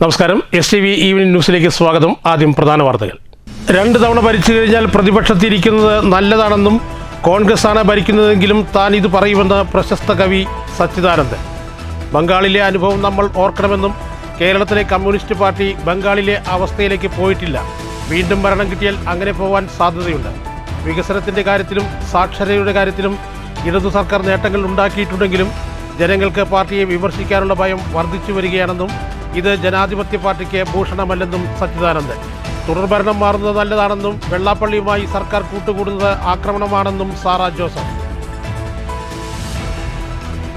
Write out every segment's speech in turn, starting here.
നമസ്കാരം. STV evening ന്യൂസിലേക്ക് സ്വാഗതം. ആദ്യം പ്രധാന വാർത്തകൾ. 2 തവണ ഭരിച്ചു കഴിഞ്ഞാൽ പ്രതിപക്ഷത്തിരിക്കുന്നത് നല്ലതാണെന്നും കോൺഗ്രസാണ് ഭരിക്കുന്നതെങ്കിലും താൻ ഇത് പറയുമെന്ന് പ്രശസ്ത കവി സച്ചിദാനന്ദൻ. ബംഗാളിലെ അനുഭവം നമ്മൾ ഓർക്കണമെന്നും കേരളത്തിലെ കമ്മ്യൂണിസ്റ്റ് പാർട്ടി ബംഗാളിലെ അവസ്ഥയിലേക്ക് പോയിട്ടില്ല, വീണ്ടും ഭരണം കിട്ടിയാൽ അങ്ങനെ പോകാൻ സാധ്യതയുണ്ട്. വികസനത്തിൻ്റെ കാര്യത്തിലും സാക്ഷരതയുടെ കാര്യത്തിലും ഇടതു സർക്കാർ നേട്ടങ്ങൾ ഉണ്ടാക്കിയിട്ടുണ്ടെങ്കിലും ജനങ്ങൾക്ക് പാർട്ടിയെ വിമർശിക്കാനുള്ള ഭയം വർദ്ധിച്ചു വരികയാണെന്നും ഇത് ജനാധിപത്യ പാർട്ടിക്ക് ഭൂഷണമല്ലെന്നും സച്ചിദാനന്ദൻ. തുടർഭരണം മാറുന്നത് നല്ലതാണെന്നും വെള്ളാപ്പള്ളിയുമായി സർക്കാർ കൂട്ടുകൂടുന്നത് ആക്രമണമാണെന്നും സാറാ ജോസഫ്.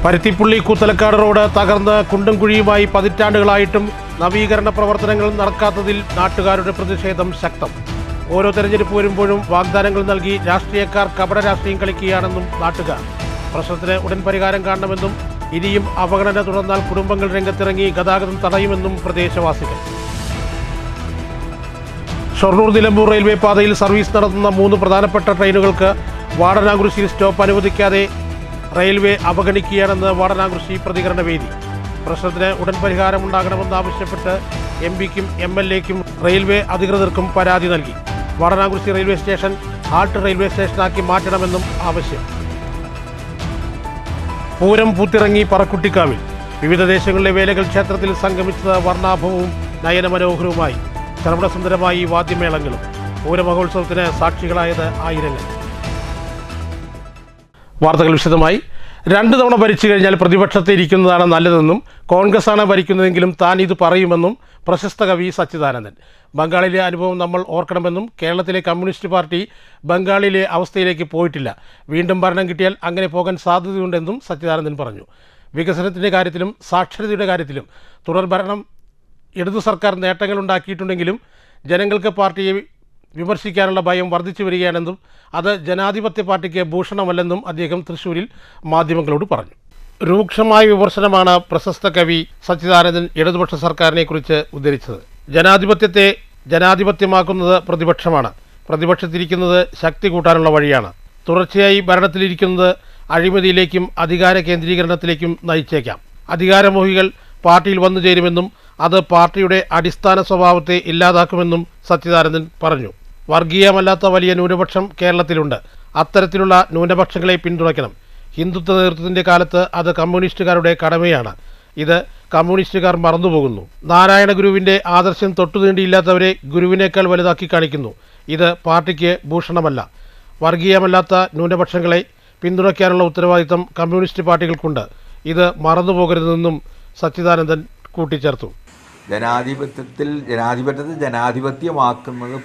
പരുത്തിപ്പുള്ളി കൂത്തലക്കാട് റോഡ് തകർന്ന് കുണ്ടും കുഴിയുമായി പതിറ്റാണ്ടുകളായിട്ടും നവീകരണ പ്രവർത്തനങ്ങൾ നടക്കാത്തതിൽ നാട്ടുകാരുടെ പ്രതിഷേധം ശക്തം. ഓരോ തെരഞ്ഞെടുപ്പ് വരുമ്പോഴും വാഗ്ദാനങ്ങൾ നൽകി രാഷ്ട്രീയക്കാർ കപട രാഷ്ട്രീയം കളിക്കുകയാണെന്നും നാട്ടുകാർ. പ്രശ്നത്തിന് ഉടൻ പരിഹാരം കാണണമെന്നും ഇനിയും അവഗണന തുടർന്നാൽ കുടുംബങ്ങൾ രംഗത്തിറങ്ങി ഗതാഗതം തടയുമെന്നും പ്രദേശവാസികൾ. ഷൊർണൂർ നിലമ്പൂർ റെയിൽവേ പാതയിൽ സർവീസ് നടത്തുന്ന 3 പ്രധാനപ്പെട്ട ട്രെയിനുകൾക്ക് വാടനാകുറിശ്ശിയിൽ സ്റ്റോപ്പ് അനുവദിക്കാതെ റെയിൽവേ അവഗണിക്കുകയാണെന്ന് വാടനാകുറിശ്ശി പ്രതികരണ വേദി. പ്രശ്നത്തിന് ഉടൻ പരിഹാരമുണ്ടാകണമെന്നാവശ്യപ്പെട്ട് MPക്കും MLAക്കും റെയിൽവേ അധികൃതർക്കും പരാതി നൽകി. വാടനാകുറിശ്ശി റെയിൽവേ സ്റ്റേഷൻ ഹാൾട്ട് റെയിൽവേ സ്റ്റേഷനാക്കി മാറ്റണമെന്നും ആവശ്യം. പൂരം പൂത്തിറങ്ങി പറക്കുട്ടിക്കാവിൽ. വിവിധ ദേശങ്ങളിലെ വേലകൾ ക്ഷേത്രത്തിൽ സംഗമിച്ചത് വർണ്ണാഭവും നയനമനോഹരവുമായി. സർവ്വസുന്ദരമായി വാദ്യമേളങ്ങളും. പൂരമഹോത്സവത്തിന് സാക്ഷികളായത് ആയിരങ്ങൾ. വാർത്തകൾ വിശദമായി. 2 തവണ ഭരിച്ചു കഴിഞ്ഞാൽ പ്രതിപക്ഷത്തെ ഇരിക്കുന്നതാണ് നല്ലതെന്നും കോൺഗ്രസാണ് ഭരിക്കുന്നതെങ്കിലും താൻ ഇത് പറയുമെന്നും പ്രശസ്ത കവി സച്ചിദാനന്ദൻ. ബംഗാളിലെ അനുഭവം നമ്മൾ ഓർക്കണമെന്നും കേരളത്തിലെ കമ്മ്യൂണിസ്റ്റ് പാർട്ടി ബംഗാളിലെ അവസ്ഥയിലേക്ക് പോയിട്ടില്ല, വീണ്ടും ഭരണം കിട്ടിയാൽ അങ്ങനെ പോകാൻ സാധ്യതയുണ്ടെന്നും സച്ചിദാനന്ദൻ പറഞ്ഞു. വികസനത്തിൻ്റെ കാര്യത്തിലും സാക്ഷരതയുടെ കാര്യത്തിലും തുടർഭരണം ഇടതു സർക്കാർ നേട്ടങ്ങൾ ഉണ്ടാക്കിയിട്ടുണ്ടെങ്കിലും ജനങ്ങൾക്ക് പാർട്ടിയെ വിമർശിക്കാനുള്ള ഭയം വർദ്ധിച്ചു വരികയാണെന്നും അത് ജനാധിപത്യ പാർട്ടിക്ക് ഭൂഷണമല്ലെന്നും അദ്ദേഹം തൃശ്ശൂരിൽ മാധ്യമങ്ങളോട് പറഞ്ഞു. രൂക്ഷമായ വിമർശനമാണ് പ്രശസ്ത കവി സച്ചിദാനന്ദൻ ഇടതുപക്ഷ സർക്കാരിനെക്കുറിച്ച് ഉദ്ധരിച്ചത്. ജനാധിപത്യത്തെ ജനാധിപത്യമാക്കുന്നത് പ്രതിപക്ഷമാണ്. പ്രതിപക്ഷത്തിരിക്കുന്നത് ശക്തി കൂട്ടാനുള്ള വഴിയാണ്. തുടർച്ചയായി ഭരണത്തിലിരിക്കുന്നത് അഴിമതിയിലേക്കും അധികാര കേന്ദ്രീകരണത്തിലേക്കും നയിച്ചേക്കാം. അധികാരമോഹികൾ പാർട്ടിയിൽ വന്നു ചേരുമെന്നും അത് പാർട്ടിയുടെ അടിസ്ഥാന സ്വഭാവത്തെ ഇല്ലാതാക്കുമെന്നും സച്ചിദാനന്ദൻ പറഞ്ഞു. വർഗീയമല്ലാത്ത വലിയ ന്യൂനപക്ഷം കേരളത്തിലുണ്ട്. അത്തരത്തിലുള്ള ന്യൂനപക്ഷങ്ങളെ പിന്തുണയ്ക്കണം. ഹിന്ദുത്വ നേതൃത്വത്തിൻ്റെ കാലത്ത് അത് കമ്മ്യൂണിസ്റ്റുകാരുടെ കടമയാണ്. ഇത് കമ്മ്യൂണിസ്റ്റുകാർ മറന്നുപോകുന്നു. നാരായണ ഗുരുവിൻ്റെ ആദർശം തൊട്ടുതീണ്ടിയില്ലാത്തവരെ ഗുരുവിനേക്കാൾ വലുതാക്കി കാണിക്കുന്നു. ഇത് പാർട്ടിക്ക് ഭൂഷണമല്ല. വർഗീയമല്ലാത്ത ന്യൂനപക്ഷങ്ങളെ പിന്തുണയ്ക്കാനുള്ള ഉത്തരവാദിത്തം കമ്മ്യൂണിസ്റ്റ് പാർട്ടികൾക്കുണ്ട്. ഇത് മറന്നുപോകരുതെന്നും സച്ചിദാനന്ദൻ കൂട്ടിച്ചേർത്തു. ജനാധിപത്യത്തെ ജനാധിപത്യമാക്കുന്നത്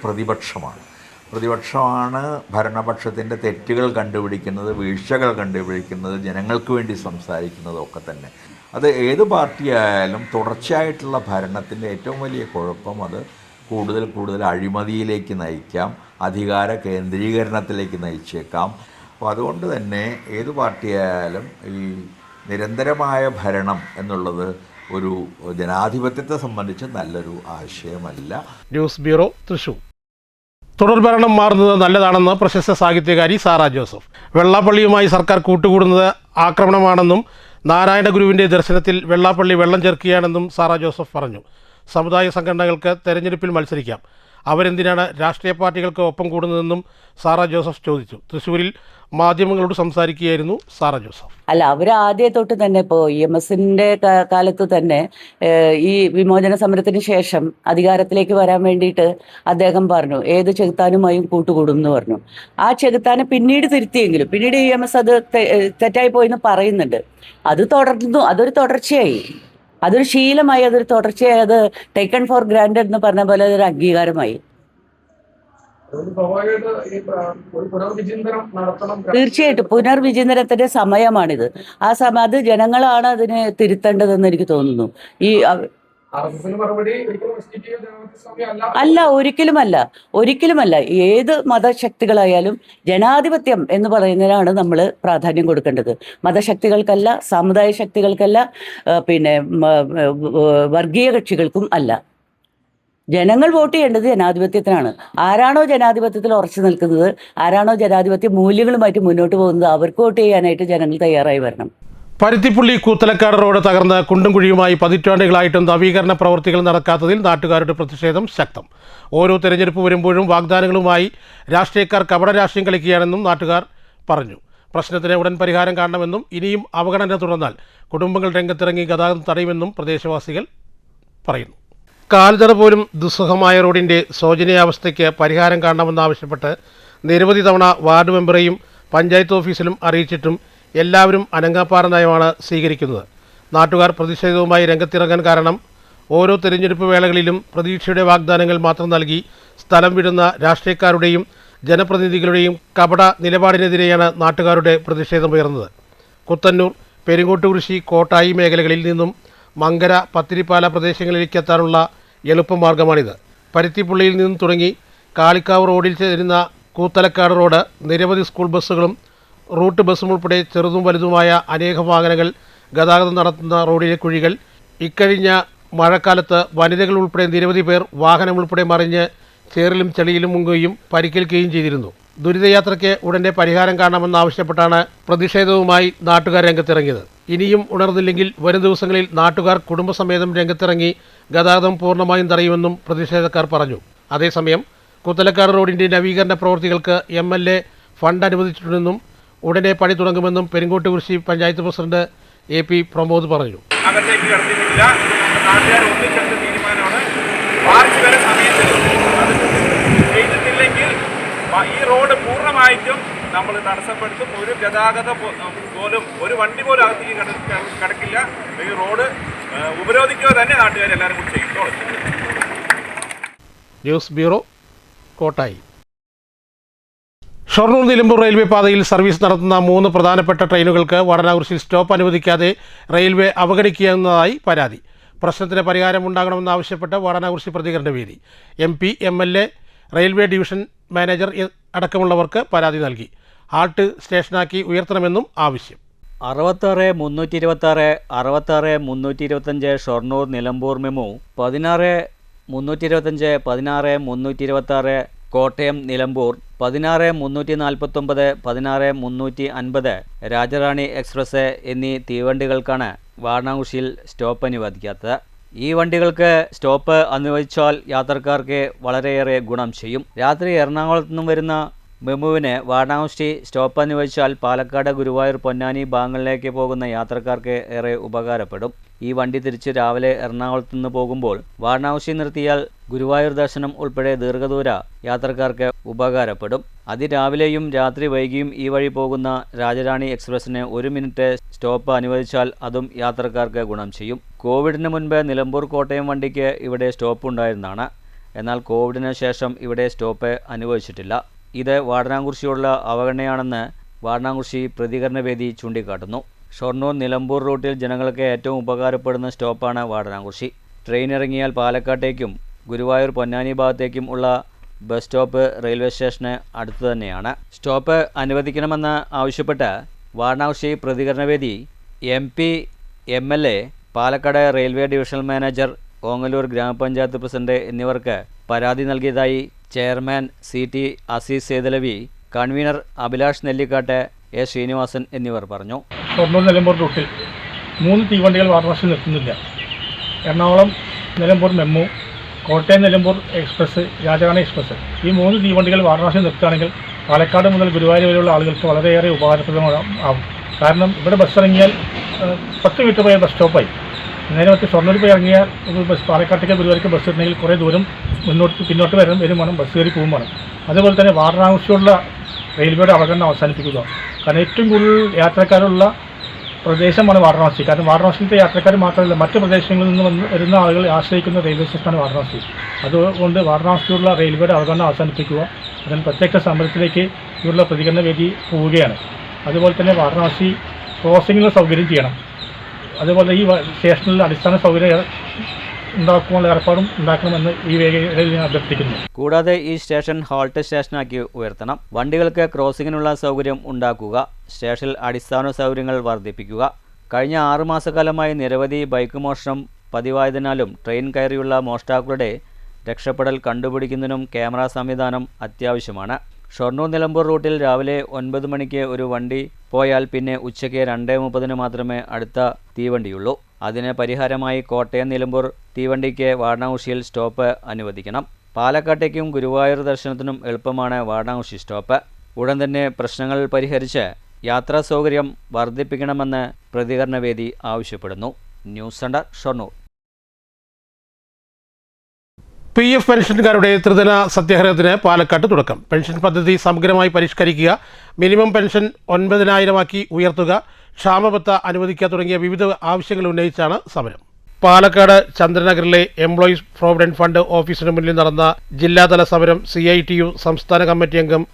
പ്രതിപക്ഷമാണ് ഭരണപക്ഷത്തിൻ്റെ തെറ്റുകൾ കണ്ടുപിടിക്കുന്നത്, വീഴ്ചകൾ കണ്ടുപിടിക്കുന്നത്, ജനങ്ങൾക്ക് വേണ്ടി സംസാരിക്കുന്നതൊക്കെ തന്നെ. അത് ഏത് പാർട്ടിയായാലും തുടർച്ചയായിട്ടുള്ള ഭരണത്തിൻ്റെ ഏറ്റവും വലിയ കുഴപ്പം അത് കൂടുതൽ അഴിമതിയിലേക്ക് നയിക്കാം, അധികാര കേന്ദ്രീകരണത്തിലേക്ക് നയിച്ചേക്കാം. അപ്പോൾ അതുകൊണ്ട് തന്നെ ഏത് പാർട്ടിയായാലും ഈ നിരന്തരമായ ഭരണം എന്നുള്ളത് ഒരു ജനാധിപത്യത്തെ സംബന്ധിച്ച് നല്ലൊരു ആശയമല്ല. News bureau, Thrissur. തുടർഭരണം മാറുന്നത് നല്ലതാണെന്ന് പ്രശസ്ത സാഹിത്യകാരി സാറാ ജോസഫ്. വെള്ളാപ്പള്ളിയുമായി സർക്കാർ കൂട്ടുകൂടുന്നത് ആക്രമണമാണെന്നും നാരായണ ഗുരുവിൻ്റെ ദർശനത്തിൽ വെള്ളാപ്പള്ളി വെള്ളം ചേർക്കുകയാണെന്നും സാറാ ജോസഫ് പറഞ്ഞു. സമുദായ സംഘടനകൾക്ക് തെരഞ്ഞെടുപ്പിൽ മത്സരിക്കാം, അവരെന്തിനാണ് രാഷ്ട്രീയ പാർട്ടികൾക്ക് ഒപ്പം കൂടുന്നതെന്നും സാറാ ജോസഫ് ചോദിച്ചു. തൃശ്ശൂരിൽ മാധ്യമങ്ങളോട് സംസാരിക്കുകയായിരുന്നു സാറാ ജോസഫ്. അവർ ആദ്യം തൊട്ട് തന്നെ ഇപ്പോൾ EMSന്റെ കാലത്ത് തന്നെ ഈ വിമോചന സമരത്തിന് ശേഷം അധികാരത്തിലേക്ക് വരാൻ വേണ്ടിയിട്ട് അദ്ദേഹം പറഞ്ഞു ഏത് ചെകുത്താനുമായും കൂട്ടുകൂടും എന്ന് പറഞ്ഞു. ആ ചെകുത്താനെ പിന്നീട് തിരുത്തിയെങ്കിലും പിന്നീട് EMS അത് തെറ്റായി പോയെന്ന് പറയുന്നുണ്ട്. അത് തുടർന്നു, അതൊരു തുടർച്ചയായി, അതൊരു ശീലമായി, അതൊരു തുടർച്ചയായി, അത് ടേക്കൺ ഫോർ ഗ്രാൻഡഡ് എന്ന് പറഞ്ഞ പോലെ അതൊരു അംഗീകാരമായി. തീർച്ചയായിട്ടും പുനർവിചിന്തനത്തിന്റെ സമയമാണിത്. ആ സമയം അത് ജനങ്ങളാണ് അതിനെ തിരുത്തേണ്ടതെന്ന് എനിക്ക് തോന്നുന്നു. ഒരിക്കലുമല്ല. ഏത് മതശക്തികളായാലും ജനാധിപത്യം എന്ന് പറയുന്നതിനാണ് നമ്മൾ പ്രാധാന്യം കൊടുക്കേണ്ടത്. മതശക്തികൾക്കല്ല, സാമുദായ ശക്തികൾക്കല്ല, പിന്നെ വർഗീയ കക്ഷികൾക്കും അല്ല. ജനങ്ങൾ വോട്ട് ചെയ്യേണ്ടത് ജനാധിപത്യത്തിനാണ്. ആരാണോ ജനാധിപത്യത്തിൽ ഉറച്ചു നിൽക്കുന്നത്, ആരാണോ ജനാധിപത്യ മൂല്യങ്ങളുമായിട്ട് മുന്നോട്ട് പോകുന്നത്, അവർക്ക് വോട്ട് ചെയ്യാനായിട്ട് ജനങ്ങൾ തയ്യാറായി വരണം. പരുത്തിപ്പുള്ളി കൂത്തലക്കാട് റോഡ് തകർന്ന് കുണ്ടും കുഴിയുമായി പതിറ്റാണ്ടുകളായിട്ടും നവീകരണ പ്രവൃത്തികൾ നടക്കാത്തതിൽ നാട്ടുകാരുടെ പ്രതിഷേധം ശക്തം. ഓരോ തെരഞ്ഞെടുപ്പ് വരുമ്പോഴും വാഗ്ദാനങ്ങളുമായി രാഷ്ട്രീയക്കാർ കപട രാഷ്ട്രീയം കളിക്കുകയാണെന്നും നാട്ടുകാർ പറഞ്ഞു. പ്രശ്നത്തിന് ഉടൻ പരിഹാരം കാണണമെന്നും ഇനിയും അവഗണന തുടർന്നാൽ കുടുംബങ്ങൾ രംഗത്തിറങ്ങി ഗതാഗതം തടയുമെന്നും പ്രദേശവാസികൾ പറയുന്നു. കാൽനട പോലും ദുസ്സഹമായ റോഡിൻ്റെ ശോചനീയാവസ്ഥയ്ക്ക് പരിഹാരം കാണണമെന്നാവശ്യപ്പെട്ട് നിരവധി തവണ വാർഡ് മെമ്പറെയും പഞ്ചായത്ത് ഓഫീസിലും അറിയിച്ചിട്ടും എല്ലാവരും അനങ്ങാപ്പാറ നയമാണ് സ്വീകരിക്കുന്നത്. നാട്ടുകാർ പ്രതിഷേധവുമായി രംഗത്തിറങ്ങാൻ കാരണം ഓരോ തെരഞ്ഞെടുപ്പ് വേളകളിലും പ്രതീക്ഷയുടെ വാഗ്ദാനങ്ങൾ മാത്രം നൽകി സ്ഥലം വിടുന്ന രാഷ്ട്രീയക്കാരുടെയും ജനപ്രതിനിധികളുടെയും കപട നിലപാടിനെതിരെയാണ് നാട്ടുകാരുടെ പ്രതിഷേധമുയർന്നത്. കുത്തന്നൂർ, പെരിങ്ങോട്ടുകുരിശി, കോട്ടായി മേഖലകളിൽ നിന്നും മങ്കര, പത്തിരിപ്പാല പ്രദേശങ്ങളിലേക്ക് എത്താനുള്ള എളുപ്പമാർഗമാണിത്. പരുത്തിപ്പുള്ളിയിൽ നിന്നും തുടങ്ങി കാളിക്കാവ് റോഡിൽ ചേരുന്ന കൂത്തലക്കാട് റോഡ് നിരവധി സ്കൂൾ ബസ്സുകളും റൂട്ട് ബസ്സും ഉൾപ്പെടെ ചെറുതും വലുതുമായ അനേകം വാഹനങ്ങൾ ഗതാഗതം നടത്തുന്ന റോഡിലെ കുഴികൾ ഇക്കഴിഞ്ഞ മഴക്കാലത്ത് വനിതകൾ ഉൾപ്പെടെ നിരവധി പേർ വാഹനം ഉൾപ്പെടെ മറിഞ്ഞ് ചേറിലും ചെളിയിലും മുങ്ങുകയും പരിക്കേൽക്കുകയും ചെയ്തിരുന്നു. ദുരിതയാത്രയ്ക്ക് ഉടനെ പരിഹാരം കാണണമെന്നാവശ്യപ്പെട്ടാണ് പ്രതിഷേധവുമായി നാട്ടുകാർ രംഗത്തിറങ്ങിയത്. ഇനിയും ഉണർന്നില്ലെങ്കിൽ വരും ദിവസങ്ങളിൽ നാട്ടുകാർ കുടുംബസമേതം രംഗത്തിറങ്ങി ഗതാഗതം പൂർണ്ണമായും തടയുമെന്നും പ്രതിഷേധക്കാർ പറഞ്ഞു. അതേസമയം കൂത്തലക്കാട് റോഡിൻ്റെ നവീകരണ പ്രവൃത്തികൾക്ക് MLA ഫണ്ട് അനുവദിച്ചിട്ടുണ്ടെന്നും ഉടനെ പണി തുടങ്ങുമെന്നും പെരിങ്ങോട്ടുകുരിശി പഞ്ചായത്ത് പ്രസിഡന്റ് AP പ്രമോദ് പറഞ്ഞു. അകത്തേക്ക് കടത്തിയിട്ടില്ല. നാട്ടുകാർ ഒന്നിച്ചെടുത്ത തീരുമാനമാണ്. മാർച്ച് വരെ സമയത്ത് അത് ചെയ്തിട്ടില്ലെങ്കിൽ ഈ റോഡ് പൂർണ്ണമായിട്ടും നമ്മൾ തടസ്സപ്പെടുത്തും. ഒരു ഗതാഗത പോലും ഒരു വണ്ടി പോലും അകത്തേക്ക് കിടക്കില്ല. ഈ റോഡ് ഉപരോധിക്കുക തന്നെ നാട്ടുകാരെല്ലാവരും കൂടി ചെയ്യും. News bureau, Kottayi. Shoranur Nilambur railway പാതയിൽ സർവീസ് നടത്തുന്ന 3 പ്രധാനപ്പെട്ട ട്രെയിനുകൾക്ക് വടനാകുറിശിയിൽ സ്റ്റോപ്പ് അനുവദിക്കാതെ റെയിൽവേ അവഗണിക്കുന്നതായി പരാതി. പ്രശ്നത്തിന് പരിഹാരമുണ്ടാകണമെന്നാവശ്യപ്പെട്ട് വടനാകുറിശി പ്രതികരണ വേദി, MP, MLA, railway division manager അടക്കമുള്ളവർക്ക് പരാതി നൽകി. ഹാൾട്ട് സ്റ്റേഷനാക്കി ഉയർത്തണമെന്നും ആവശ്യം. 66-326, 66-325 ഷൊർണൂർ നിലമ്പൂർ മെമു, 16-325, 16-326 കോട്ടയം നിലമ്പൂർ, 16-349, 16-350 രാജറാണി എക്സ്പ്രസ് എന്നീ തീവണ്ടികൾക്കാണ് വാരണാസിയിൽ സ്റ്റോപ്പ് അനുവദിക്കാത്തത്. ഈ വണ്ടികൾക്ക് സ്റ്റോപ്പ് അനുവദിച്ചാൽ യാത്രക്കാർക്ക് വളരെയേറെ ഗുണം ചെയ്യും. രാത്രി എറണാകുളത്തു നിന്നും വരുന്ന മെമുവിന് വാരണാസി സ്റ്റോപ്പ് അനുവദിച്ചാൽ പാലക്കാട്, ഗുരുവായൂർ, പൊന്നാനി ഭാഗങ്ങളിലേക്ക് പോകുന്ന യാത്രക്കാർക്ക് ഏറെ ഉപകാരപ്പെടും. ഈ വണ്ടി തിരിച്ച് രാവിലെ എറണാകുളത്ത് നിന്ന് പോകുമ്പോൾ വാരണാസി നിർത്തിയാൽ ഗുരുവായൂർ ദർശനം ഉൾപ്പെടെ ദീർഘദൂര യാത്രക്കാർക്ക് ഉപകാരപ്പെടും. അതിരാവിലെയും രാത്രി വൈകിയും ഈ വഴി പോകുന്ന രാജറാണി എക്സ്പ്രസ്സിന് 1 മിനിറ്റ് സ്റ്റോപ്പ് അനുവദിച്ചാൽ അതും യാത്രക്കാർക്ക് ഗുണം ചെയ്യും. കോവിഡിന് മുൻപ് നിലമ്പൂർ കോട്ടയം വണ്ടിക്ക് ഇവിടെ സ്റ്റോപ്പ് ഉണ്ടായിരുന്നതാണ്. എന്നാൽ കോവിഡിന് ശേഷം ഇവിടെ സ്റ്റോപ്പ് അനുവദിച്ചിട്ടില്ല. ഇത് വാരണാകുറിശിയുള്ള അവഗണനയാണെന്ന് വാരണാകുറിശി പ്രതികരണ വേദി ചൂണ്ടിക്കാട്ടുന്നു. ഷൊർണൂർ നിലമ്പൂർ റൂട്ടിൽ ജനങ്ങൾക്ക് ഏറ്റവും ഉപകാരപ്പെടുന്ന സ്റ്റോപ്പാണ് വാരണാകുറിശി. ട്രെയിൻ ഇറങ്ങിയാൽ പാലക്കാട്ടേക്കും ഗുരുവായൂർ, പൊന്നാനി ഭാഗത്തേക്കും ഉള്ള ബസ് സ്റ്റോപ്പ് റെയിൽവേ സ്റ്റേഷന് അടുത്ത് തന്നെയാണ്. സ്റ്റോപ്പ് അനുവദിക്കണമെന്ന് ആവശ്യപ്പെട്ട് വാരണാകുറിശി പ്രതികരണ വേദി, MP, MLA, Palakkad railway divisional manager, Ongallur Grama Panchayat president എന്നിവർക്ക് പരാതി നൽകിയതായി chairman CT Azeez Sethalavi, convener Abhilash Nellikkattu, A Srinivasan എന്നിവർ പറഞ്ഞു. ഷൊർണൂർ നിലമ്പൂർ റൂട്ടിൽ 3 തീവണ്ടികൾ വാരണാസിയിൽ നിർത്തുന്നില്ല. Ernakulam Nilambur MEMU, Kottayam Nilambur express, Rajarani express, ഈ 3 തീവണ്ടികൾ വാരണാസിയിൽ നിർത്തുകയാണെങ്കിൽ പാലക്കാട് മുതൽ ഗുരുവായൂർ വരെയുള്ള ആളുകൾക്ക് വളരെയേറെ ഉപകാരപ്രദമാകും. കാരണം ഇവിടെ ബസ് ഇറങ്ങിയാൽ 10 മീറ്റർ പോയ ബസ് സ്റ്റോപ്പായി. നേരെ മറ്റ് ഷൊർണൂർ പോയി ഇറങ്ങിയാൽ ബസ് പാലക്കാട്ടേക്ക് ഗുരുവായൂർക്ക് ബസ് ഇറങ്ങണമെങ്കിൽ കുറേ ദൂരം പിന്നോട്ട് വരും വേണം, ബസ് കയറി പോകും വേണം. അതുപോലെ തന്നെ വാരണാസിയുള്ള റെയിൽവേയുടെ അവഗണന അവസാനിപ്പിക്കുക. കാരണം ഏറ്റവും കൂടുതൽ യാത്രക്കാരുള്ള പ്രദേശമാണ് വാരണാസി. കാരണം വാരണാസിയിലത്തെ യാത്രക്കാർ മാത്രമല്ല, മറ്റ് പ്രദേശങ്ങളിൽ നിന്ന് വരുന്ന ആളുകൾ ആശ്രയിക്കുന്ന റെയിൽവേ സ്റ്റേഷനാണ് വാരണാസി. അതുകൊണ്ട് വാരണാസിയിലുള്ള റെയിൽവേയുടെ അവഗണന അവസാനിപ്പിക്കുക. അതിന് പ്രത്യേക സമരത്തിലേക്ക് ഇവരുടെ പ്രതികരണ വേദി പോവുകയാണ്. അതുപോലെ തന്നെ വാരണാസി ക്രോസിങ്ങിനുള്ള സൗകര്യം ചെയ്യണം. അതുപോലെ ഈ സ്റ്റേഷനിൽ അടിസ്ഥാന സൗകര്യം ഉണ്ടാക്കാനുള്ള ഏർപ്പാടും ഉണ്ടാക്കണമെന്ന് ഈ വേഗതയിൽ ഞാൻ അഭ്യർത്ഥിക്കുന്നു. കൂടാതെ ഈ സ്റ്റേഷൻ ഹാൾട്ട് സ്റ്റേഷനാക്കി ഉയർത്തണം. വണ്ടികൾക്ക് ക്രോസിങ്ങിനുള്ള സൗകര്യം ഉണ്ടാക്കുക. സ്റ്റേഷനിൽ അടിസ്ഥാന സൗകര്യങ്ങൾ വർദ്ധിപ്പിക്കുക. കഴിഞ്ഞ 6 മാസക്കാലമായി നിരവധി ബൈക്ക് മോഷണം പതിവായതിനാലും ട്രെയിൻ കയറിയുള്ള മോഷ്ടാക്കളുടെ രക്ഷപ്പെടൽ കണ്ടുപിടിക്കുന്നതിനും ക്യാമറ സംവിധാനം അത്യാവശ്യമാണ്. ഷൊർണൂർ നിലമ്പൂർ റൂട്ടിൽ രാവിലെ 9 മണിക്ക് ഒരു വണ്ടി പോയാൽ പിന്നെ ഉച്ചയ്ക്ക് 2:30 മാത്രമേ അടുത്ത തീവണ്ടിയുള്ളൂ. അതിന് പരിഹാരമായി കോട്ടയം നിലമ്പൂർ തീവണ്ടിക്ക് വാരണാസിയിൽ സ്റ്റോപ്പ് അനുവദിക്കണം. പാലക്കാട്ടേക്കും ഗുരുവായൂർ ദർശനത്തിനും എളുപ്പമാണ് വാരണാസി സ്റ്റോപ്പ്. ഉടൻ തന്നെ പ്രശ്നങ്ങൾ പരിഹരിച്ച് യാത്രാ സൗകര്യം വർദ്ധിപ്പിക്കണമെന്ന് പ്രതികരണവേദി ആവശ്യപ്പെടുന്നു. News centre, Shoranur. PF പെൻഷൻകാരുടെ ത്രിദിന സത്യാഗ്രഹത്തിന് പാലക്കാട്ട് തുടക്കം. പെൻഷൻ പദ്ധതി സമഗ്രമായി പരിഷ്കരിക്കുക, മിനിമം പെൻഷൻ 9,000 ഉയർത്തുക, ക്ഷാമബത്ത അനുവദിക്കുക തുടങ്ങിയ വിവിധ ആവശ്യങ്ങൾ ഉന്നയിച്ചാണ് സമരം. പാലക്കാട് ചന്ദ്രനഗറിലെ എംപ്ലോയീസ് പ്രോവിഡന്റ് ഫണ്ട് ഓഫീസിന് മുന്നിൽ നടന്ന ജില്ലാതല സമരം CITU സംസ്ഥാന കമ്മിറ്റി അംഗം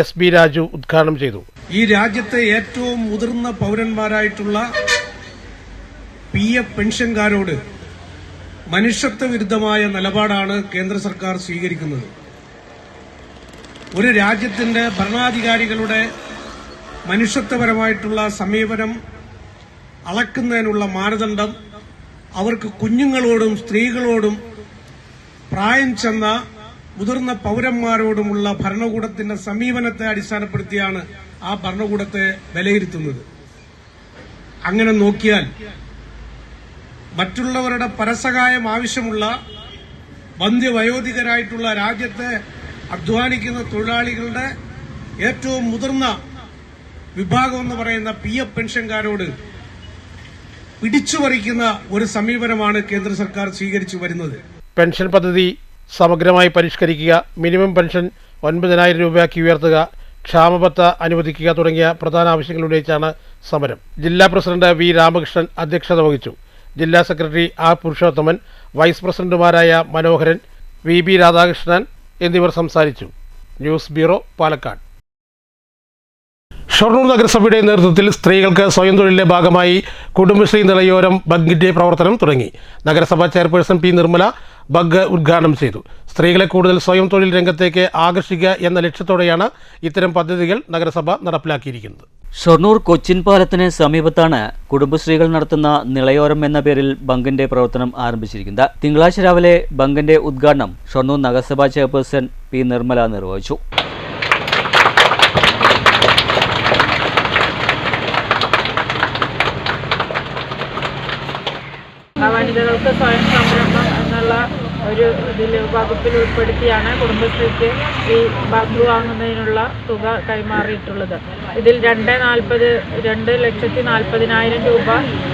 SB രാജു ഉദ്ഘാടനം ചെയ്തു. ഈ രാജ്യത്തെ ഏറ്റവും മുതിർന്ന പൗരന്മാരായിട്ടുള്ള PF പെൻഷൻകാരോട് മനുഷ്യത്വ വിരുദ്ധമായ നിലപാടാണ് കേന്ദ്ര സർക്കാർ സ്വീകരിക്കുന്നത്. ഒരു രാജ്യത്തിന്റെ ഭരണാധികാരികളുടെ മനുഷ്യത്വപരമായിട്ടുള്ള സമീപനം അളക്കുന്നതിനുള്ള മാനദണ്ഡം അവർക്ക് കുഞ്ഞുങ്ങളോടും സ്ത്രീകളോടും പ്രായം ചെന്ന മുതിർന്ന പൗരന്മാരോടുമുള്ള ഭരണകൂടത്തിന്റെ സമീപനത്തെ അടിസ്ഥാനപ്പെടുത്തിയാണ് ആ ഭരണകൂടത്തെ വിലയിരുത്തുന്നത്. അങ്ങനെ നോക്കിയാൽ മറ്റുള്ളവരുടെ പരസഹായം ആവശ്യമുള്ള വന്ധ്യവയോധികരായിട്ടുള്ള രാജ്യത്തെ അധ്വാനിക്കുന്ന തൊഴിലാളികളുടെ ഏറ്റവും മുതിർന്ന വിഭാഗം എന്ന് പറയുന്ന PF പെൻഷൻകാരോട് പിടിച്ചുപറിക്കുന്ന ഒരു സമീപനമാണ് കേന്ദ്ര സർക്കാർ സ്വീകരിച്ചു വരുന്നത്. പെൻഷൻ പദ്ധതി സമഗ്രമായി പരിഷ്കരിക്കുക, മിനിമം പെൻഷൻ 9,000 ഉയർത്തുക, ക്ഷാമബത്ത അനുവദിക്കുക തുടങ്ങിയ പ്രധാന ആവശ്യങ്ങൾ ഉന്നയിച്ചാണ് സമരം. ജില്ലാ പ്രസിഡന്റ് V രാമകൃഷ്ണൻ അധ്യക്ഷത വഹിച്ചു. ജില്ലാ സെക്രട്ടറി R പുരുഷോത്തമൻ, വൈസ് പ്രസിഡന്റുമാരായ മനോഹരൻ, VB രാധാകൃഷ്ണൻ എന്നിവർ സംസാരിച്ചു. News bureau, Palakkad. ഷൊർണൂർ നഗരസഭയുടെ നേതൃത്വത്തിൽ സ്ത്രീകൾക്ക് സ്വയം തൊഴിലിന്റെ ഭാഗമായി കുടുംബശ്രീ നിളയോരം ബങ്കിന്റെ പ്രവർത്തനം തുടങ്ങി. നഗരസഭാ ചെയർപേഴ്സൺ P നിർമ്മല ബഗ് ഉദ്ഘാടനം ചെയ്തു. സ്ത്രീകളെ കൂടുതൽ സ്വയം തൊഴിൽ രംഗത്തേക്ക് ആകർഷിക്കുക എന്ന ലക്ഷ്യത്തോടെയാണ് ഇത്തരം പദ്ധതികൾ നഗരസഭ നടപ്പിലാക്കിയിരിക്കുന്നത്. ഷൊർണൂർ കൊച്ചിൻ പാലത്തിന് സമീപത്താണ് കുടുംബശ്രീകൾ നടത്തുന്ന നിളയോരം എന്ന പേരിൽ ബങ്കിന്റെ പ്രവർത്തനം ആരംഭിച്ചിരിക്കുന്നത്. തിങ്കളാഴ്ച രാവിലെ ബങ്കിന്റെ ഉദ്ഘാടനം ഷൊർണൂർ നഗരസഭാ ചെയർപേഴ്സൺ P നിർമ്മല നിർവഹിച്ചു. വനിതകൾക്ക് സ്വയം സംരംഭം എന്നുള്ള ഒരു വകുപ്പിൽ ഉൾപ്പെടുത്തിയാണ് കുടുംബശ്രീക്ക് ഈ ബഗ് വാങ്ങുന്നതിനുള്ള തുക കൈമാറിയിട്ടുള്ളത്. ഇതിൽ 2,40,000 രൂപ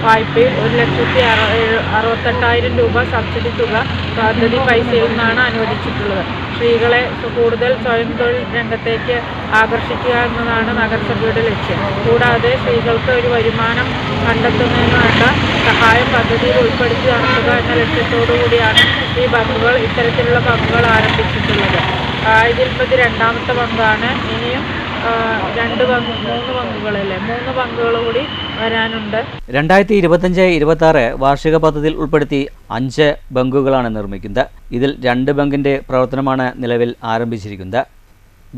വായ്പയും 1,68,000 രൂപ സബ്സിഡി തുക പദ്ധതി പൈസയിൽ നിന്നാണ് അനുവദിച്ചിട്ടുള്ളത്. സ്ത്രീകളെ കൂടുതൽ സ്വയം തൊഴിൽ രംഗത്തേക്ക് ആകർഷിക്കുക എന്നതാണ് നഗരസഭയുടെ ലക്ഷ്യം. കൂടാതെ സ്ത്രീകൾക്ക് ഒരു വരുമാനം കണ്ടെത്തുന്നതിന് വേണ്ട സഹായം പദ്ധതിയിൽ ഉൾപ്പെടുത്തി നടത്തുക എന്ന ലക്ഷ്യത്തോടു കൂടിയാണ് ഈ ബങ്കുകൾ ഇത്തരത്തിലുള്ള ബങ്കുകൾ ആരംഭിച്ചിട്ടുള്ളത്. ഇതിലിപ്പോൾ ഇത് രണ്ടാമത്തെ ബങ്കാണ്. ഇനിയും 3 ബങ്കുകൾ കൂടി വരാനുണ്ട്. 2025-26 വാർഷിക പദ്ധതിയിൽ ഉൾപ്പെടുത്തി 5 ബങ്കുകളാണ് നിർമ്മിക്കുന്നത്. ഇതിൽ 2 ബങ്കിന്റെ പ്രവർത്തനമാണ് നിലവിൽ ആരംഭിച്ചിരിക്കുന്നത്.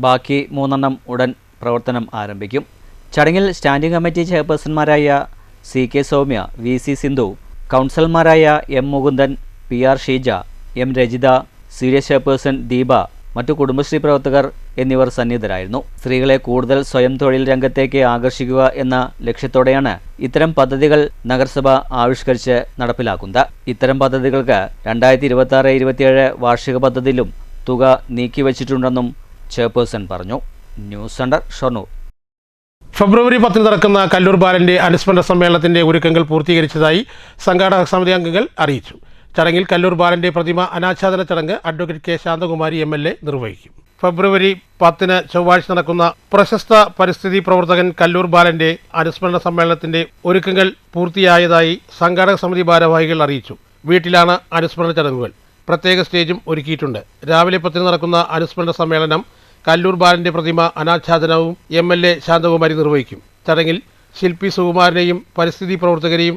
ബാക്കി 3 ഉടൻ പ്രവർത്തനം ആരംഭിക്കും. ചടങ്ങിൽ സ്റ്റാൻഡിംഗ് കമ്മിറ്റി ചെയർപേഴ്സൺമാരായ CK സൗമ്യ, VC സിന്ധു, കൗൺസിലർമാരായ M Mukundan, PR Sheeja, M Rajitha, സീരിയസ് ചെയർപേഴ്സൺ ദീപ, മറ്റു കുടുംബശ്രീ പ്രവർത്തകർ എന്നിവർ സന്നിഹിതരായിരുന്നു. സ്ത്രീകളെ കൂടുതൽ സ്വയം തൊഴിൽ രംഗത്തേക്ക് ആകർഷിക്കുക എന്ന ലക്ഷ്യത്തോടെയാണ് ഇത്തരം പദ്ധതികൾ നഗരസഭ ആവിഷ്കരിച്ച് നടപ്പിലാക്കുന്നത്. ഇത്തരം പദ്ധതികൾക്ക് 2026-27 വാർഷിക പദ്ധതിയിലും തുക നീക്കിവച്ചിട്ടുണ്ടെന്നും ചെയർപേഴ്സൺ പറഞ്ഞു. News centre, Shoranur. ഫെബ്രുവരി 10 നടക്കുന്ന കല്ലൂർ ബാലന്റെ അനുസ്മരണ സമ്മേളനത്തിന്റെ ഒരുക്കങ്ങൾ പൂർത്തീകരിച്ചതായി സംഘാടക സമിതി അംഗങ്ങൾ അറിയിച്ചു. ചടങ്ങിൽ കല്ലൂർ ബാലന്റെ പ്രതിമ അനാച്ഛാദന ചടങ്ങ് അഡ്വക്കേറ്റ് K ശാന്തകുമാരി MLA നിർവഹിക്കും. ഫെബ്രുവരി 10 ചൊവ്വാഴ്ച നടക്കുന്ന പ്രശസ്ത പരിസ്ഥിതി പ്രവർത്തകൻ കല്ലൂർ ബാലന്റെ അനുസ്മരണ സമ്മേളനത്തിന്റെ ഒരുക്കങ്ങൾ പൂർത്തിയായതായി സംഘാടക സമിതി ഭാരവാഹികൾ അറിയിച്ചു. വീട്ടിലാണ് അനുസ്മരണ ചടങ്ങുകൾ. പ്രത്യേക സ്റ്റേജും ഒരുക്കിയിട്ടുണ്ട്. രാവിലെ 10 നടക്കുന്ന അനുസ്മരണ സമ്മേളനം കല്ലൂർ ബാലന്റെ പ്രതിമ അനാച്ഛാദനവും MLA ശാന്തകുമാരി നിർവഹിക്കും. ചടങ്ങിൽ ശില്പി സുകുമാരനെയും പരിസ്ഥിതി പ്രവർത്തകരെയും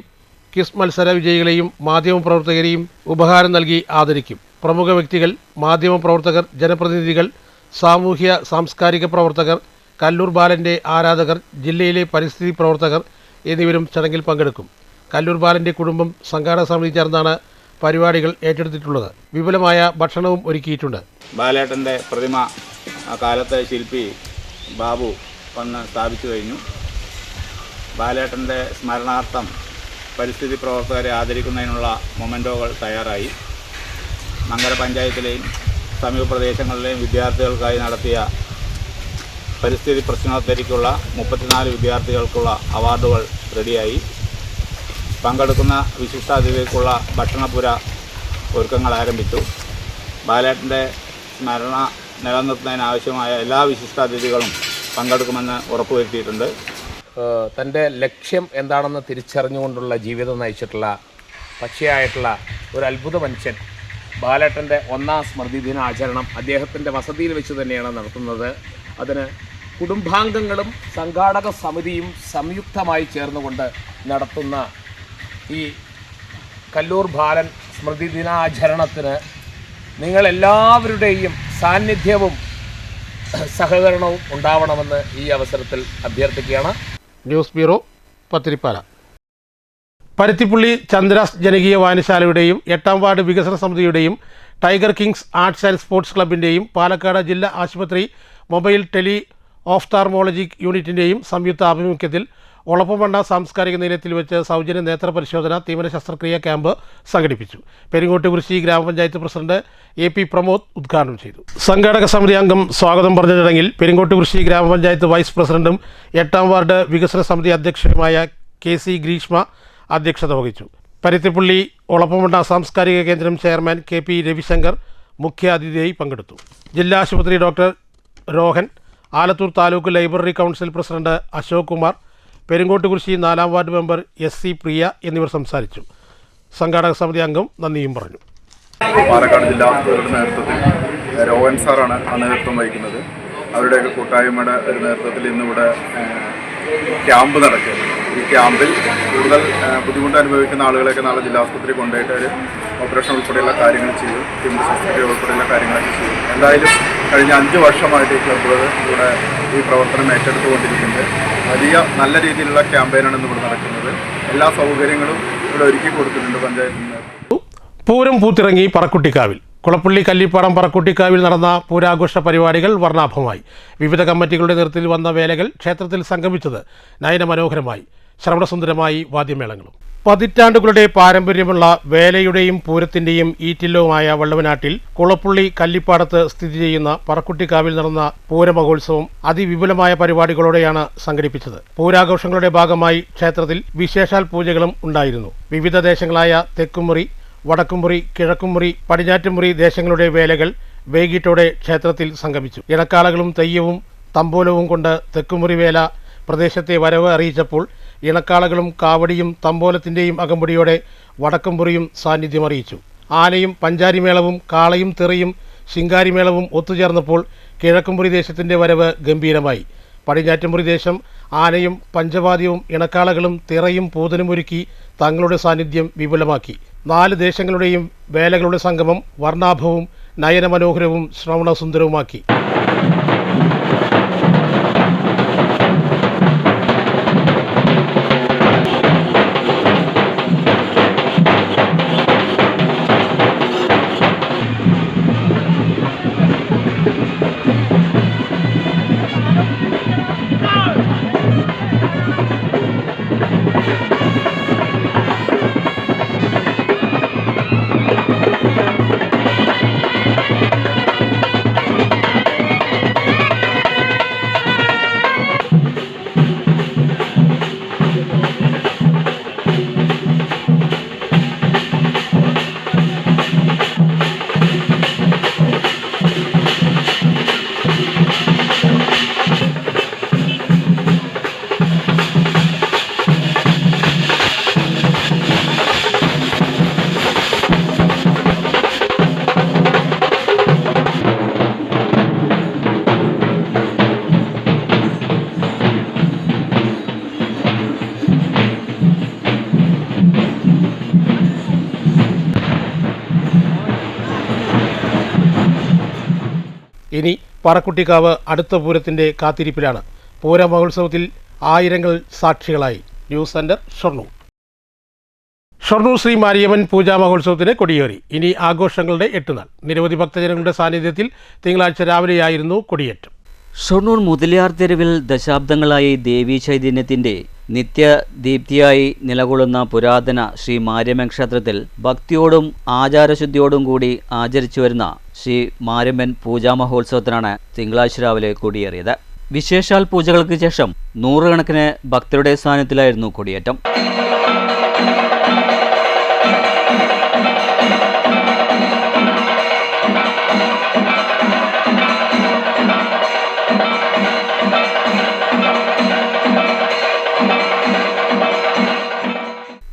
ക്വിസ് മത്സര വിജയികളെയും മാധ്യമപ്രവർത്തകരെയും ഉപഹാരം നൽകി ആദരിക്കും. പ്രമുഖ വ്യക്തികൾ, മാധ്യമപ്രവർത്തകർ, ജനപ്രതിനിധികൾ, സാമൂഹ്യ സാംസ്കാരിക പ്രവർത്തകർ, കല്ലൂർ ബാലന്റെ ആരാധകർ, ജില്ലയിലെ പരിസ്ഥിതി പ്രവർത്തകർ എന്നിവരും ചടങ്ങിൽ പങ്കെടുക്കും. കല്ലൂർ ബാലന്റെ കുടുംബം സംഘാടക സമിതി ചേർന്നാണ് പരിപാടികൾ ഏറ്റെടുത്തിട്ടുള്ളത്. വിപുലമായ ഭക്ഷണവും ഒരുക്കിയിട്ടുണ്ട്. ബാലേട്ടൻ്റെ പ്രതിമ ആ കാലത്തെ ശില്പി ബാബു വന്ന് സ്ഥാപിച്ചു കഴിഞ്ഞു. ബാലേട്ടൻ്റെ സ്മരണാർത്ഥം പരിസ്ഥിതി പ്രവർത്തകരെ ആദരിക്കുന്നതിനുള്ള മൊമെൻറ്റോകൾ തയ്യാറായി. മങ്കര പഞ്ചായത്തിലെയും സമീപ പ്രദേശങ്ങളിലെയും വിദ്യാർത്ഥികൾക്കായി നടത്തിയ പരിസ്ഥിതി പ്രശ്നോത്തരിക്കുള്ള 34 വിദ്യാർത്ഥികൾക്കുള്ള അവാർഡുകൾ റെഡിയായി. പങ്കെടുക്കുന്ന വിശിഷ്ടാതിഥികൾക്കുള്ള ഭക്ഷണപുര ഒരുക്കങ്ങൾ ആരംഭിച്ചു. ബാലേട്ടൻ്റെ സ്മരണ നിലനിർത്തുന്നതിനാവശ്യമായ എല്ലാ വിശിഷ്ടാതിഥികളും പങ്കെടുക്കുമെന്ന് ഉറപ്പുവരുത്തിയിട്ടുണ്ട്. തൻ്റെ ലക്ഷ്യം എന്താണെന്ന് തിരിച്ചറിഞ്ഞുകൊണ്ടുള്ള ജീവിതം നയിച്ചിട്ടുള്ള പക്ഷിയായിട്ടുള്ള ഒരു അത്ഭുത മനുഷ്യൻ ബാലേട്ടൻ്റെ 1ാം സ്മൃതി ദിനാചരണം അദ്ദേഹത്തിൻ്റെ വസതിയിൽ വെച്ച് തന്നെയാണ് നടത്തുന്നത്. അതിന് കുടുംബാംഗങ്ങളും സംഘാടക സമിതിയും സംയുക്തമായി ചേർന്നുകൊണ്ട് നടത്തുന്ന ഈ കല്ലൂർ ബാലൻ സ്മൃതി ദിനാചരണത്തിന് നിങ്ങളെല്ലാവരുടെയും സാന്നിധ്യവും സഹകരണവും ഉണ്ടാവണമെന്ന് ഈ അവസരത്തിൽ അഭ്യർത്ഥിക്കുകയാണ്. News bureau, Pathirippala. പരുത്തിപ്പുള്ളി ചന്ദ്രാസ് ജനകീയ വായനശാലയുടെയും 8ാം വാർഡ് വികസന സമിതിയുടെയും tiger kings arts and sports ക്ലബിൻ്റെയും പാലക്കാട് ജില്ലാ ആശുപത്രി മൊബൈൽ ടെലി ഓഫ്താർമോളജി യൂണിറ്റിൻ്റെയും സംയുക്ത ആഭിമുഖ്യത്തിൽ ഒളപ്പമണ്ണ സാംസ്കാരിക നിലയത്തിൽ വെച്ച് സൗജന്യ നേത്ര പരിശോധന തീവ്ര ശസ്ത്രക്രിയ ക്യാമ്പ് സംഘടിപ്പിച്ചു. പെരിങ്ങോട്ടുകുറിശി ഗ്രാമപഞ്ചായത്ത് പ്രസിഡന്റ് AP പ്രമോദ് ഉദ്ഘാടനം ചെയ്തു. സംഘാടക സമിതി അംഗം സ്വാഗതം പറഞ്ഞ ചടങ്ങിൽ പെരിങ്ങോട്ടുകുറിശി ഗ്രാമപഞ്ചായത്ത് വൈസ് പ്രസിഡന്റും 8ാം വാർഡ് വികസന സമിതി അധ്യക്ഷനുമായ KC ഗ്രീഷ്മ അധ്യക്ഷത വഹിച്ചു. പരുത്തിപ്പള്ളി ഒളപ്പമണ്ണ സാംസ്കാരിക കേന്ദ്രം ചെയർമാൻ KP രവിശങ്കർ മുഖ്യാതിഥിയായി പങ്കെടുത്തു. ജില്ലാ ആശുപത്രി doctor Rohan, Alathur taluk library council president Ashok Kumar, Peringottukurissi 4ാം ward member SC പ്രിയ എന്നിവർ സംസാരിച്ചു. സംഘാടക സമിതി അംഗം നന്ദിയും പറഞ്ഞു. പാലക്കാട് ജില്ലാ ആശുപത്രിയുടെ നേതൃത്വത്തിൽ രോഹൻ സാറാണ് ആ നേതൃത്വം വഹിക്കുന്നത്. അവരുടെയൊക്കെ കൂട്ടായ്മയുടെ ഒരു നേതൃത്വത്തിൽ ഇന്നിവിടെ ക്യാമ്പ് നടക്കുകയാണ്. ഈ ക്യാമ്പിൽ കൂടുതൽ ബുദ്ധിമുട്ട് അനുഭവിക്കുന്ന ആളുകളെയൊക്കെ നാളെ ജില്ലാ ആശുപത്രി കൊണ്ടുപോയിട്ട് ഒരു ഓപ്പറേഷൻ ഉൾപ്പെടെയുള്ള കാര്യങ്ങൾ ചെയ്തു, തീവ്ര ശസ്ത്രക്രിയ ഉൾപ്പെടെയുള്ള കാര്യങ്ങളൊക്കെ ചെയ്തു. എന്തായാലും കഴിഞ്ഞ 5 വർഷമായിട്ട് ഈ ക്ലബ്ബുകൾ ഇവിടെ ഈ പ്രവർത്തനം ഏറ്റെടുത്തുകൊണ്ടിരിക്കുന്നത് വലിയ നല്ല രീതിയിലുള്ള ക്യാമ്പയിനാണ് ഇന്നിവിടെ നടക്കുന്നത്. എല്ലാ സൗകര്യങ്ങളും ഇവിടെ ഒരുക്കി കൊടുത്തിട്ടുണ്ട് പഞ്ചായത്തിൽ നിന്ന്. പൂരം പൂത്തിറങ്ങി പറക്കുട്ടിക്കാവിൽ. കുളപ്പള്ളി കല്ലിപ്പാടം പറക്കുട്ടിക്കാവിൽ നടന്ന പൂരാഘോഷ പരിപാടികൾ വർണ്ണാഭമായി. വിവിധ കമ്മിറ്റികളുടെ നേതൃത്വത്തിൽ വന്ന വേലകൾ ക്ഷേത്രത്തിൽ സംഗമിച്ചത് നയനമനോഹരമായി. ശ്രവണസുന്ദരമായി വാദ്യമേളങ്ങളും. പതിറ്റാണ്ടുകളുടെ പാരമ്പര്യമുള്ള വേലയുടെയും പൂരത്തിൻ്റെയും ഈറ്റില്ലവുമായ വള്ളവനാട്ടിൽ കുളപ്പള്ളി കല്ലിപ്പാടത്ത് സ്ഥിതി ചെയ്യുന്ന പറക്കുട്ടിക്കാവിൽ നടന്ന പൂരമഹോത്സവം അതിവിപുലമായ പരിപാടികളോടെയാണ് സംഘടിപ്പിച്ചത്. പൂരാഘോഷങ്ങളുടെ ഭാഗമായി ക്ഷേത്രത്തിൽ വിശേഷാൽ പൂജകളും ഉണ്ടായിരുന്നു. വിവിധ ദേശങ്ങളായ തെക്കുമുറി, വടക്കുംമുറി, കിഴക്കുംമുറി, പടിഞ്ഞാറ്റുമുറി ദേശങ്ങളുടെ വേലകൾ വൈകിട്ടോടെ ക്ഷേത്രത്തിൽ സംഗമിച്ചു. ഇണക്കാളകളും തെയ്യവും തമ്പോലവും കൊണ്ട് തെക്കുമുറി വേല പ്രദേശത്തെ വരവ് അറിയിച്ചപ്പോൾ ഇണക്കാളകളും കാവടിയും തമ്പോലത്തിൻ്റെയും അകമ്പടിയോടെ വടക്കുംമുറിയും സാന്നിധ്യം അറിയിച്ചു. ആനയും പഞ്ചാരിമേളവും കാളയും തെറിയും ശിങ്കാരിമേളവും ഒത്തുചേർന്നപ്പോൾ കിഴക്കുംമുറി ദേശത്തിൻ്റെ വരവ് ഗംഭീരമായി. പടിഞ്ഞാറ്റുമുറി ദേശം ആനയും പഞ്ചവാദ്യവും ഇണക്കാളകളും തിറയും പൂതനും ഒരുക്കി തങ്ങളുടെ സാന്നിധ്യം വിപുലമാക്കി. 4 ദേശങ്ങളുടെയും വേലകളുടെ സംഗമം വർണ്ണാഭവും നയനമനോഹരവും ശ്രവണസുന്ദരവുമാക്കി. ഇനി പറക്കുട്ടിക്കാവ് അടുത്ത പൂരത്തിൻ്റെ കാത്തിരിപ്പിലാണ്. പൂരമഹോത്സവത്തിൽ ആയിരങ്ങൾ സാക്ഷികളായി. News centre, Shoranur. ഷൊർണൂർ ശ്രീ മാരിയമ്മൻ പൂജാ മഹോത്സവത്തിന് കൊടിയേറി. ഇനി ആഘോഷങ്ങളുടെ 8 നാൾ. നിരവധി ഭക്തജനങ്ങളുടെ സാന്നിധ്യത്തിൽ തിങ്കളാഴ്ച രാവിലെയായിരുന്നു കൊടിയേറ്റം. ഷൊർണൂർ മുതലിയാർ തെരുവിൽ ദശാബ്ദങ്ങളായി ദേവീ ചൈതന്യത്തിൻ്റെ നിത്യദീപ്തിയായി നിലകൊള്ളുന്ന പുരാതന ശ്രീ മാരിയമ്മൻ ക്ഷേത്രത്തിൽ ഭക്തിയോടും ആചാരശുദ്ധിയോടും കൂടി ആചരിച്ചു വരുന്ന ശ്രീ മാരിയമ്മൻ പൂജാ മഹോത്സവത്തിനാണ് തിങ്കളാഴ്ച രാവിലെ കൊടിയേറിയത്. വിശേഷാൽ പൂജകൾക്ക് ശേഷം നൂറുകണക്കിന് ഭക്തരുടെ സാന്നിധ്യത്തിലായിരുന്നു കൊടിയേറ്റം.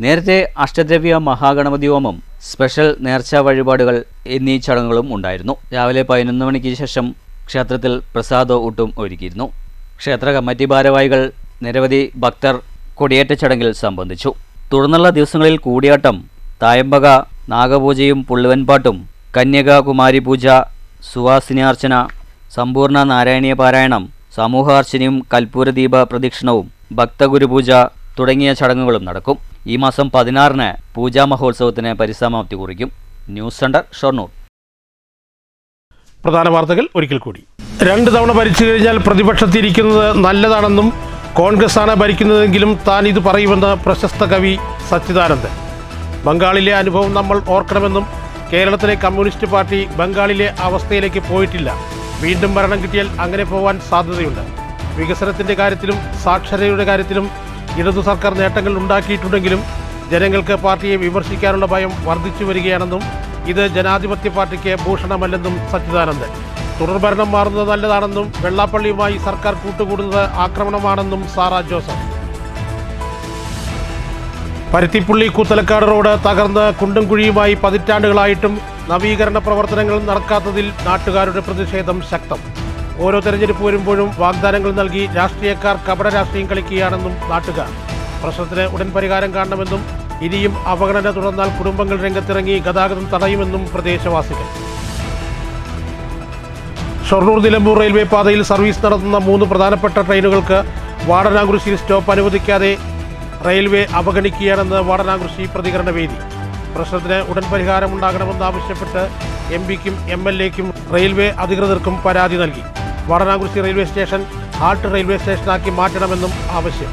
നേരത്തെ അഷ്ടദ്രവ്യ മഹാഗണപതി ഹോമം, സ്പെഷ്യൽ നേർച്ചാ വഴിപാടുകൾ എന്നീ ചടങ്ങുകളും ഉണ്ടായിരുന്നു. രാവിലെ 11 മണിക്ക് ശേഷം ക്ഷേത്രത്തിൽ പ്രസാദ ഊട്ടും ഒരുക്കിയിരുന്നു. ക്ഷേത്ര കമ്മിറ്റി ഭാരവാഹികൾ നിരവധി ഭക്തർ കൊടിയേറ്റ ചടങ്ങിൽ സംബന്ധിച്ചു. തുടർന്നുള്ള ദിവസങ്ങളിൽ കൂടിയാട്ടം, തായമ്പക, നാഗപൂജയും പുള്ളുവൻപാട്ടും, കന്യക കുമാരി പൂജ, സുവാസിനിയാർച്ചന, സമ്പൂർണ്ണ നാരായണീയ പാരായണം, സമൂഹാർച്ചനയും കൽപ്പൂരദീപ പ്രദക്ഷിണവും, ഭക്തഗുരുപൂജ തുടങ്ങിയ ചടങ്ങുകളും നടക്കും. ഈ മാസം 16-ന് പൂജാ മഹോത്സവത്തിന് പരിസമാപ്തി കുറിക്കും. News centre, Shoranur. പ്രധാന വാർത്തകൾ ഒരിക്കൽ കൂടി. 2 തവണ ഭരിച്ചു കഴിഞ്ഞാൽ പ്രതിപക്ഷത്തിരിക്കുന്നത് നല്ലതാണെന്നും കോൺഗ്രസ്സാണ് ഭരിക്കുന്നതെങ്കിലും താൻ ഇത് പറയുമെന്ന് പ്രശസ്ത കവി സച്ചിദാനന്ദൻ. ബംഗാളിലെ അനുഭവം നമ്മൾ ഓർക്കണമെന്നും കേരളത്തിലെ കമ്മ്യൂണിസ്റ്റ് പാർട്ടി ബംഗാളിലെ അവസ്ഥയിലേക്ക് പോയിട്ടില്ല. വീണ്ടും ഭരണം കിട്ടിയാൽ അങ്ങനെ പോവാൻ സാധ്യതയുണ്ട്. വികസനത്തിൻ്റെ കാര്യത്തിലും സാക്ഷരതയുടെ കാര്യത്തിലും ഇടതു സർക്കാർ നേട്ടങ്ങൾ ഉണ്ടാക്കിയിട്ടുണ്ടെങ്കിലും ജനങ്ങൾക്ക് പാർട്ടിയെ വിമർശിക്കാനുള്ള ഭയം വർദ്ധിച്ചു വരികയാണെന്നും ഇത് ജനാധിപത്യ പാർട്ടിക്ക് ഭൂഷണമല്ലെന്നും സച്ചിദാനന്ദൻ. തുടർഭരണം മാറുന്നത് നല്ലതാണെന്നും വെള്ളാപ്പള്ളിയുമായി സർക്കാർ കൂട്ടുകൂടുന്നത് ആക്രമണമാണെന്നും സാറാ ജോസഫ്. പരുത്തിപ്പുള്ളി കൂത്തലക്കാട് റോഡ് തകർന്ന് കുണ്ടും കുഴിയുമായി പതിറ്റാണ്ടുകളായിട്ടും നവീകരണ പ്രവർത്തനങ്ങൾ നടക്കാത്തതിൽ നാട്ടുകാരുടെ പ്രതിഷേധം ശക്തം. ഓരോ തെരഞ്ഞെടുപ്പ് വരുമ്പോഴും വാഗ്ദാനങ്ങൾ നൽകി രാഷ്ട്രീയക്കാർ കപട രാഷ്ട്രീയം കളിക്കുകയാണെന്നും നാട്ടുകാർ. പ്രശ്നത്തിന് ഉടൻ പരിഹാരം കാണണമെന്നും ഇനിയും അവഗണന തുടർന്നാൽ കുടുംബങ്ങൾ രംഗത്തിറങ്ങി ഗതാഗതം തടയുമെന്നും പ്രദേശവാസികൾ. ഷൊർണൂർ നിലമ്പൂർ റെയിൽവേ പാതയിൽ സർവീസ് നടത്തുന്ന 3 പ്രധാനപ്പെട്ട ട്രെയിനുകൾക്ക് വാടനാകുറിശ്ശിയിൽ സ്റ്റോപ്പ് അനുവദിക്കാതെ റെയിൽവേ അവഗണിക്കുകയാണെന്ന് വാടനാകുറിശ്ശി പ്രതികരണ വേദി. പ്രശ്നത്തിന് ഉടൻ പരിഹാരമുണ്ടാകണമെന്നാവശ്യപ്പെട്ട് MP-ക്കും MLA-ക്കും റെയിൽവേ അധികൃതർക്കും പരാതി നൽകി. വാടനാകുറിശ്ശി റെയിൽവേ സ്റ്റേഷൻ ഹാൾട്ട് റെയിൽവേ സ്റ്റേഷനാക്കി മാറ്റണമെന്നും ആവശ്യം.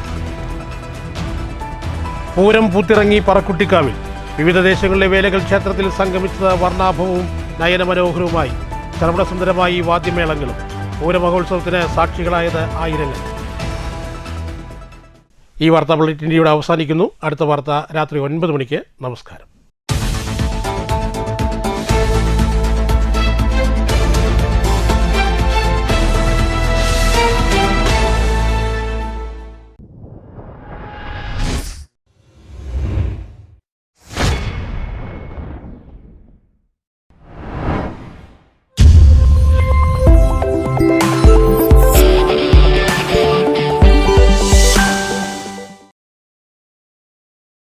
പൂരം പൂത്തിറങ്ങി പറക്കുട്ടിക്കാവിൽ. വിവിധ ദേശങ്ങളിലെ വേലകൾ ക്ഷേത്രത്തിൽ സംഗമിച്ചത് വർണ്ണാഭവും നയനമനോഹരവുമായി. സർവ്വസുന്ദരമായി വാദ്യമേളങ്ങളും. പൂരമഹോത്സവത്തിന് സാക്ഷികളായത് ആയിരങ്ങൾ. ഈ വാർത്താ ബുള്ളറ്റിൻ ഇവിടെ അവസാനിക്കുന്നു. അടുത്ത വാർത്ത രാത്രി 9 മണിക്ക്. നമസ്കാരം.